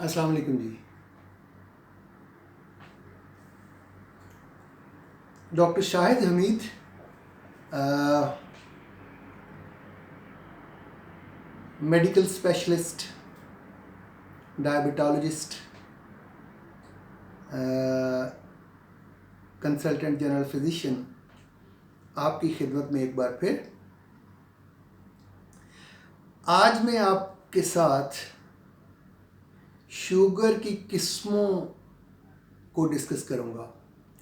अस्सलाम वालेकुम जी। Doctor Shahid Hamid medical specialist, diabetologist, consultant general physician आपकी खिदमत में एक बार फिर। आज मैं आपके साथ शुगर की किस्मों को डिस्कस करूंगा।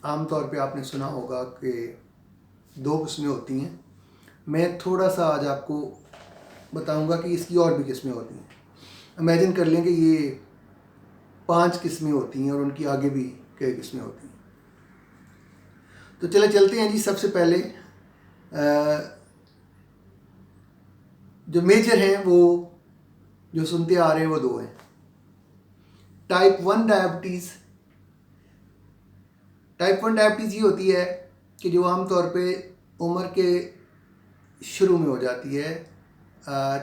आमतौर पे आपने सुना होगा कि दो किस्में होती हैं। मैं थोड़ा सा आज आपको बताऊंगा कि इसकी और भी किस्में होती हैं। इमेजिन कर लें कि ये 5 किस्में होती हैं और उनकी आगे भी कई किस्में होती हैं। तो चले चलते हैं जी। सबसे पहले जो मेजर हैं वो जो सुनते आ रहे हैं वो दो हैं। Type 1 diabetes. टाइप 1 डायबिटीज़ ये होती है कि जो आमतौर पे उम्र के शुरू में हो जाती है,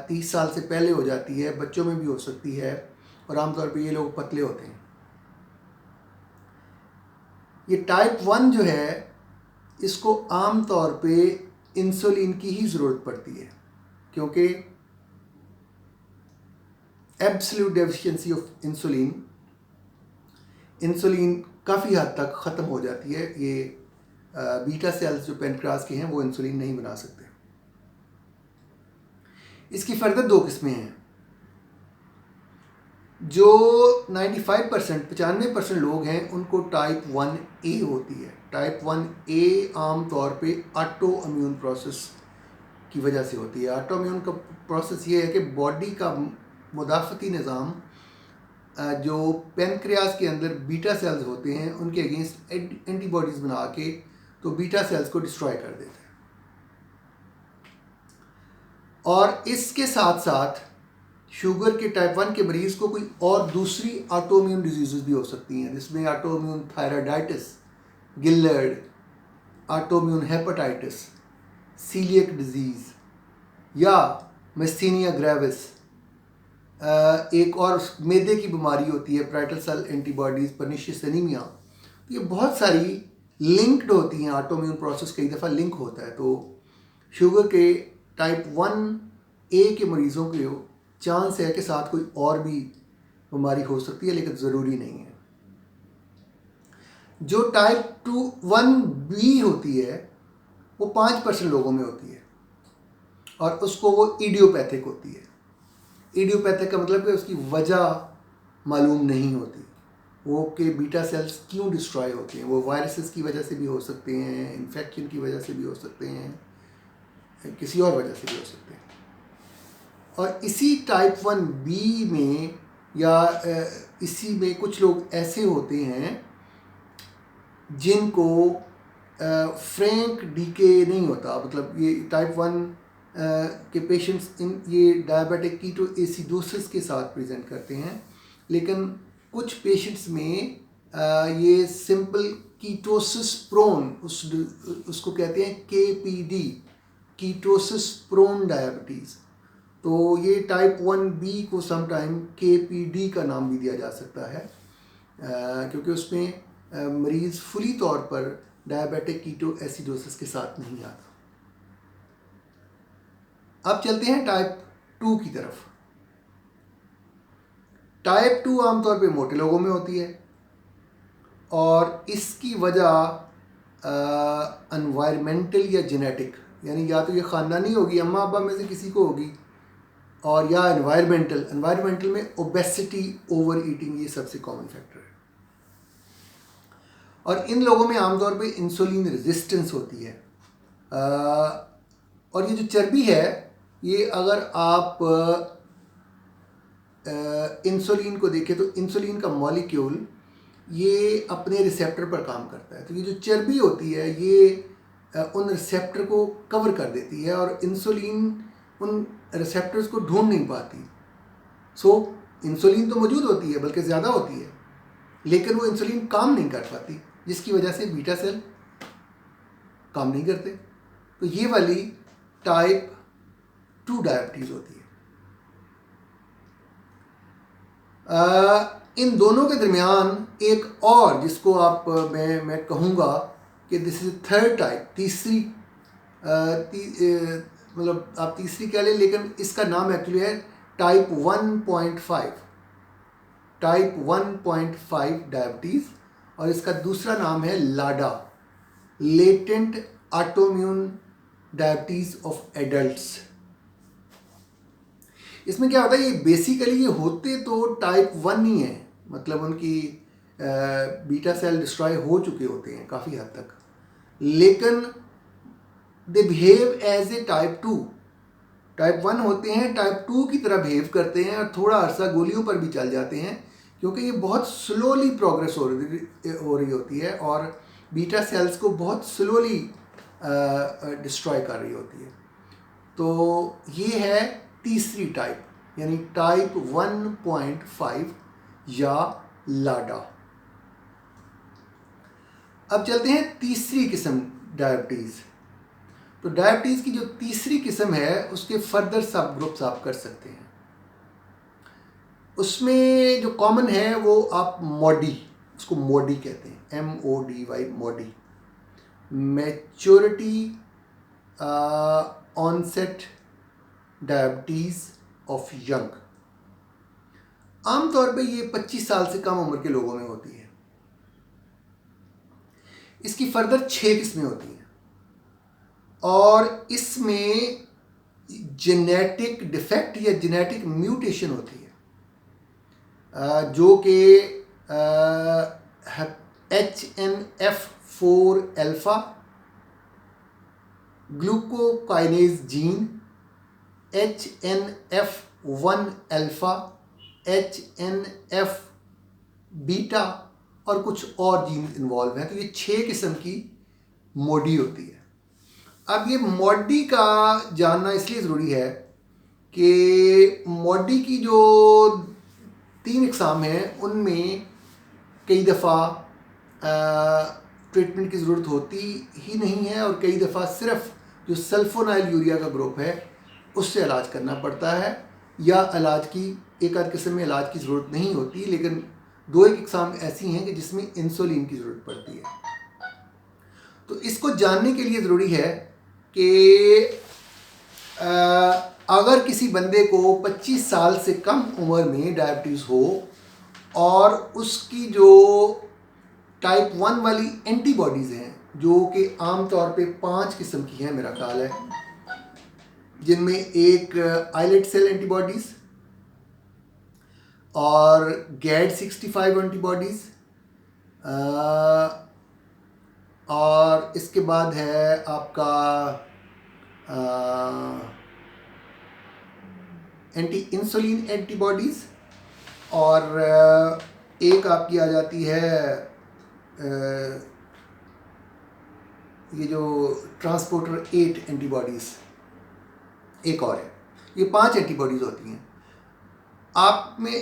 30 साल से पहले हो जाती है, बच्चों में भी हो सकती है और आमतौर पे ये लोग पतले होते हैं। ये टाइप 1 जो है इसको आमतौर पे इंसुलिन की ही ज़रूरत पड़ती है, क्योंकि एब्सोल्यूट डेफिशिएंसी ऑफ इंसुलिन काफ़ी हद तक ख़त्म हो जाती है। ये बीटा सेल्स जो पेनक्रियास के हैं वो इंसुलिन नहीं बना सकते। इसकी फर्दर दो किस्में हैं। जो 95% लोग हैं उनको टाइप 1A होती है। टाइप 1A आमतौर पे ऑटो इम्यून प्रोसेस की वजह से होती है। ऑटो इम्यून का प्रोसेस ये है कि बॉडी का मुदाफ़ती निज़ाम जो पेनक्रियास के अंदर बीटा सेल्स होते हैं उनके अगेंस्ट एंटीबॉडीज़ बना के तो बीटा सेल्स को डिस्ट्रॉय कर देते हैं। और इसके साथ साथ शुगर के टाइप 1 के मरीज़ को कोई और दूसरी ऑटोइम्यून डिजीज़ भी हो सकती हैं, जिसमें ऑटोइम्यून थायराइडाइटिस, गिलर्ड, ऑटोइम्यून हेपेटाइटिस, सीलियक डिजीज़ या मेस्थीनिया ग्रेविस। एक और मैदे की बीमारी होती है parietal cell antibodies, pernicious anaemia. तो ये बहुत सारी लिंक्ड होती हैं। ऑटोइम्यून प्रोसेस कई दफ़ा लिंक होता है। तो शुगर के टाइप 1A के मरीज़ों के चांस है कि साथ कोई और भी बीमारी हो सकती है, लेकिन ज़रूरी नहीं है। जो टाइप 1B होती है वो 5% लोगों में होती है और उसको वो इडियोपैथिक होती है। इडियोपैथिक का मतलब कि उसकी वजह मालूम नहीं होती, वो कि बीटा सेल्स क्यों डिस्ट्रॉय होते हैं। वो वायरसेस की वजह से भी हो सकते हैं, इन्फेक्शन की वजह से भी हो सकते हैं, किसी और वजह से भी हो सकते हैं। और इसी टाइप 1B में या इसी में कुछ लोग ऐसे होते हैं जिनको फ्रैंक डीके नहीं होता। मतलब ये टाइप 1 के पेशेंट्स ये डायबिटिक कीटोएसिडोसिस के साथ प्रेजेंट करते हैं, लेकिन कुछ पेशेंट्स में ये सिंपल कीटोसिस प्रोन, उसको कहते हैं KPD, कीटोसिस प्रोन डायबिटीज़। तो ये टाइप 1B को समटाइम KPD का नाम भी दिया जा सकता है, क्योंकि उसमें मरीज़ फुली तौर पर डायबिटिक कीटोएसिडोसिस के साथ नहीं आता। अब चलते हैं टाइप 2 की तरफ। टाइप 2 आमतौर पे मोटे लोगों में होती है और इसकी वजह एनवायरमेंटल या जेनेटिक, यानी या तो ये ख़ानदानी होगी, अम्मा अब्बा में से किसी को होगी, और या एनवायरमेंटल में ओबेसिटी, ओवर ईटिंग, ये सबसे कॉमन फैक्टर है। और इन लोगों में आमतौर पे इंसुलिन रेजिस्टेंस होती है। और ये जो चर्बी है, ये अगर आप इंसुलिन को देखें तो इंसुलिन का मॉलिक्यूल ये अपने रिसेप्टर पर काम करता है। तो ये जो चर्बी होती है ये उन रिसेप्टर को कवर कर देती है और इंसुलिन उन रिसेप्टर्स को ढूंढ नहीं पाती। सो इंसुलिन तो मौजूद होती है, बल्कि ज़्यादा होती है, लेकिन वो इंसुलिन काम नहीं कर पाती, जिसकी वजह से बीटा सेल काम नहीं करते। तो ये वाली टाइप 2 डायबिटीज़ होती है। इन दोनों के दरमियान एक और जिसको आप मैं कहूँगा कि दिस इज थर्ड टाइप, तीसरी मतलब आप तीसरी कह लें, लेकिन इसका नाम एक्चुअली है टाइप 1.5, टाइप 1.5 डायबिटीज़, और इसका दूसरा नाम है LADA, latent autoimmune diabetes of adults. इसमें क्या होता है, ये बेसिकली ये होते तो टाइप 1 ही है, मतलब उनकी बीटा सेल डिस्ट्रॉय हो चुके होते हैं काफ़ी हद तक, लेकिन they behave as a type 2। Type 1 होते हैं, टाइप 2 की तरह बिहेव करते हैं और थोड़ा अरसा गोलियों पर भी चल जाते हैं, क्योंकि ये बहुत स्लोली प्रोग्रेस हो रही होती है और बीटा सेल्स को बहुत स्लोली डिस्ट्रॉय कर रही होती है। तो ये है तीसरी टाइप, यानी टाइप 1.5 या लाडा। अब चलते हैं तीसरी किस्म डायबिटीज़। तो डायबिटीज़ की जो तीसरी किस्म है उसके फर्दर सब ग्रुप्स आप कर सकते हैं। उसमें जो कॉमन है वो आप मोडी, उसको मोडी कहते हैं, MODY, MODY, maturity onset diabetes of young. आमतौर पे ये 25 साल से कम उम्र के लोगों में होती है। इसकी फर्दर 6 किस्में होती हैं और इसमें जेनेटिक डिफेक्ट या जेनेटिक म्यूटेशन होती है, जो कि HNF4 alpha, glucokinase gene, HNF1 alpha, HNF beta और कुछ और जीन इन्वॉल्व हैं। तो ये 6 किस्म की मोडी होती है। अब ये मोडी का जानना इसलिए ज़रूरी है कि मोडी की जो 3 इकसाम हैं उनमें कई दफ़ा ट्रीटमेंट की ज़रूरत होती ही नहीं है और कई दफ़ा सिर्फ जो सल्फोनाइल यूरिया का ग्रुप है उससे इलाज करना पड़ता है, या इलाज की एक आध किस्म में इलाज की ज़रूरत नहीं होती, लेकिन 2 एक इकसाम ऐसी हैं कि जिसमें इंसुलिन की ज़रूरत पड़ती है। तो इसको जानने के लिए ज़रूरी है कि अगर किसी बंदे को 25 साल से कम उम्र में डायबिटीज़ हो और उसकी जो टाइप 1 वाली एंटीबॉडीज़ हैं, जो कि आम तौर पे 5 किस्म की हैं मेरा ख्याल है, जिनमें एक आइलेट सेल एंटीबॉडीज़ और GAD65 एंटीबॉडीज़, और इसके बाद है आपका एंटी इंसुलिन एंटीबॉडीज़, और एक आपकी आ जाती है ये जो ट्रांसपोर्टर 8 एंटीबॉडीज़ एक और है। ये 5 एंटीबॉडीज़ होती हैं। आप में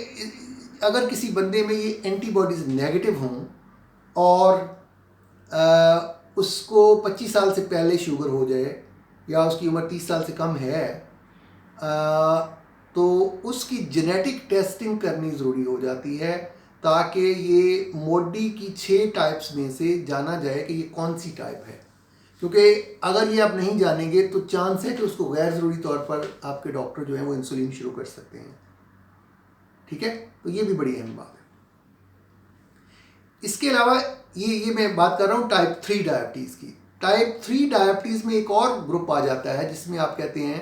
अगर किसी बंदे में ये एंटीबॉडीज़ नेगेटिव हों और उसको 25 साल से पहले शुगर हो जाए या उसकी उम्र 30 साल से कम है, तो उसकी जेनेटिक टेस्टिंग करनी ज़रूरी हो जाती है, ताकि ये मोडी की 6 टाइप्स में से जाना जाए कि ये कौन सी टाइप है। क्योंकि अगर ये आप नहीं जानेंगे तो चांस है कि उसको गैर ज़रूरी तौर पर आपके डॉक्टर जो है वो इंसुलिन शुरू कर सकते हैं। ठीक है, तो ये भी बड़ी अहम बात है। इसके अलावा ये मैं बात कर रहा हूँ टाइप 3 डायबिटीज़ की। टाइप 3 डायबिटीज़ में एक और ग्रुप आ जाता है जिसमें आप कहते हैं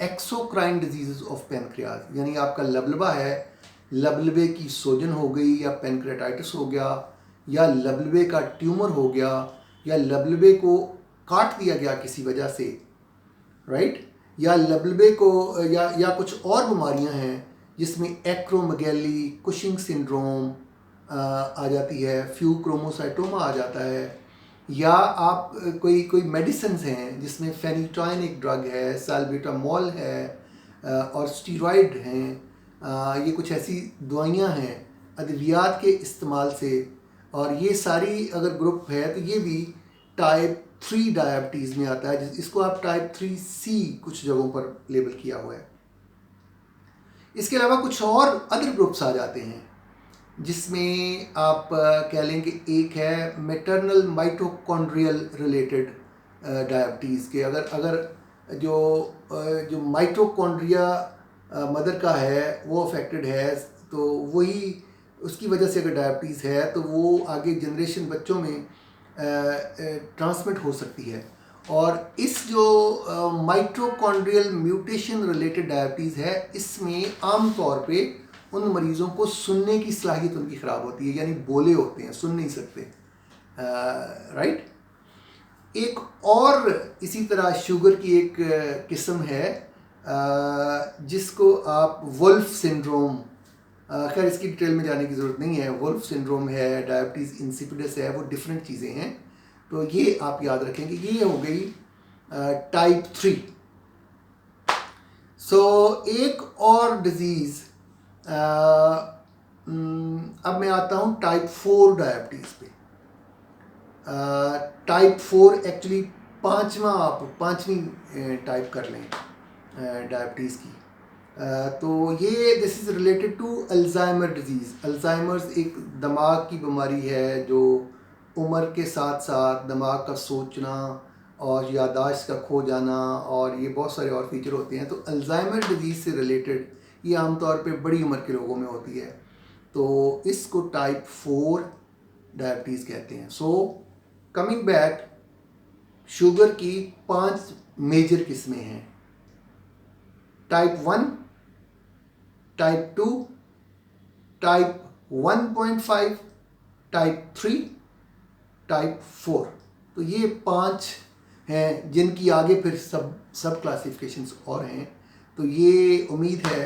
एक्सोक्राइन डिजीज़ ऑफ पेनक्रियाज, यानी आपका लबलबा है, लबलबे की सोजन हो गई या पेनक्रेटाइटिस हो गया या लबलबे का ट्यूमर हो गया या लबलबे को काट दिया गया किसी वजह से, राइट, या लबलबे को या कुछ और बीमारियां हैं जिसमें एक्रोमेगैली, कुशिंग सिंड्रोम आ जाती है, फ्यूक्रोमोसाइटोमा आ जाता है, या आप कोई मेडिसिन हैं जिसमें फेनिटॉइन एक ड्रग है, साल्बुटामॉल है और स्टीरॉयड हैं, ये कुछ ऐसी दवाइयां हैं अद्वियात के इस्तेमाल से, और ये सारी अगर ग्रुप है तो ये भी टाइप 3 डायबिटीज़ में आता है, इसको आप टाइप 3C कुछ जगहों पर लेबल किया हुआ है। इसके अलावा कुछ और अदर ग्रुप्स आ जाते हैं जिसमें आप कह लेंगे एक है मैटरनल माइटोकॉन्ड्रियल रिलेटेड डायबिटीज़ के। अगर अगर जो माइटोकॉन्ड्रिया मदर का है वो अफेक्टेड है, तो वही उसकी वजह से अगर डायबिटीज़ है तो वो आगे जनरेशन बच्चों में ट्रांसमिट हो सकती है। और इस जो माइटोकॉन्ड्रियल म्यूटेशन रिलेटेड डायबिटीज़ है, इसमें आम तौर पे उन मरीज़ों को सुनने की सलाहियत उनकी ख़राब होती है, यानी बोले होते हैं, सुन नहीं सकते, राइट। एक और इसी तरह शुगर की एक किस्म है जिसको आप वुल्फ सिंड्रोम, खैर इसकी डिटेल में जाने की ज़रूरत नहीं है। वुल्फ सिंड्रोम है, डायबिटीज़ इंसिपिडस है, वो डिफरेंट चीज़ें हैं। तो ये आप याद रखेंगे। ये हो गई टाइप 3। सो एक और डिज़ीज़, अब मैं आता हूँ टाइप 4 डायबिटीज़ पे। टाइप 4 एक्चुअली पाँचवीं टाइप कर लें डायबिटीज़ की। तो ये this is related to Alzheimer disease. Alzheimer's एक दिमाग की बीमारी है जो उम्र के साथ साथ दिमाग का सोचना और याददाश्त का खो जाना और ये बहुत सारे और फीचर होते हैं। तो अल्जाइमर डिज़ीज़ से रिलेटेड ये आमतौर पे बड़ी उम्र के लोगों में होती है, तो इसको टाइप 4 डायबिटीज़ कहते हैं। सो कमिंग बैक, शुगर की 5 मेजर किस्में हैं। Type 1, type 2, type 1.5, type 3, type 4। तो ये 5 हैं जिनकी आगे फिर सब क्लासिफिकेशंस और हैं। तो ये उम्मीद है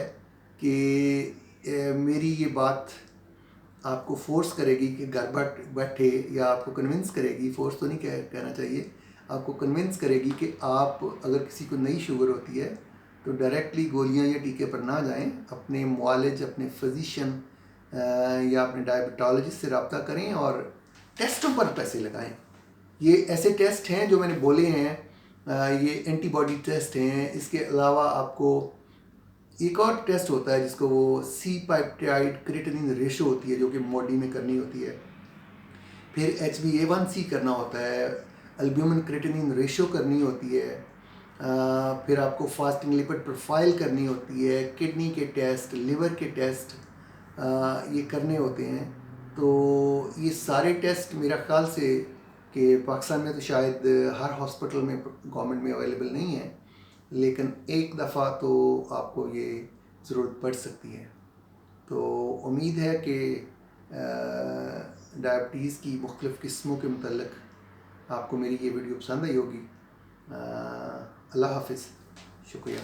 कि मेरी ये बात आपको फोर्स करेगी कि घर बैठे, या आपको कन्विंस करेगी, फोर्स तो नहीं कहना चाहिए, आपको कन्विंस करेगी कि आप अगर किसी को नई शुगर होती है तो डायरेक्टली गोलियां या टीके पर ना जाएं, अपने मुआलिज, अपने फिजिशियन या अपने डायबिटोलॉजिस्ट से रब्ता करें और टेस्टों पर पैसे लगाएं। ये ऐसे टेस्ट हैं जो मैंने बोले हैं, ये एंटीबॉडी टेस्ट हैं। इसके अलावा आपको एक और टेस्ट होता है जिसको वो सी पेप्टाइड क्रिएटिनिन रेशो होती है, जो कि बॉडी में करनी होती है। फिर HbA1c करना होता है, अल्ब्यूमिन क्रिएटिनिन रेशो करनी होती है, फिर आपको फास्टिंग लिपिड प्रोफाइल करनी होती है, किडनी के टेस्ट, लिवर के टेस्ट ये करने होते हैं। तो ये सारे टेस्ट मेरा ख्याल से कि पाकिस्तान में तो शायद हर हॉस्पिटल में गवर्नमेंट में अवेलेबल नहीं है, लेकिन एक दफ़ा तो आपको ये ज़रूरत पड़ सकती है। तो उम्मीद है कि डायबिटीज़ की मुख्तलिफ़ किस्मों के मतलब आपको मेरी ये वीडियो पसंद आई होगी। अल्लाह हाफिज़, शुक्रिया।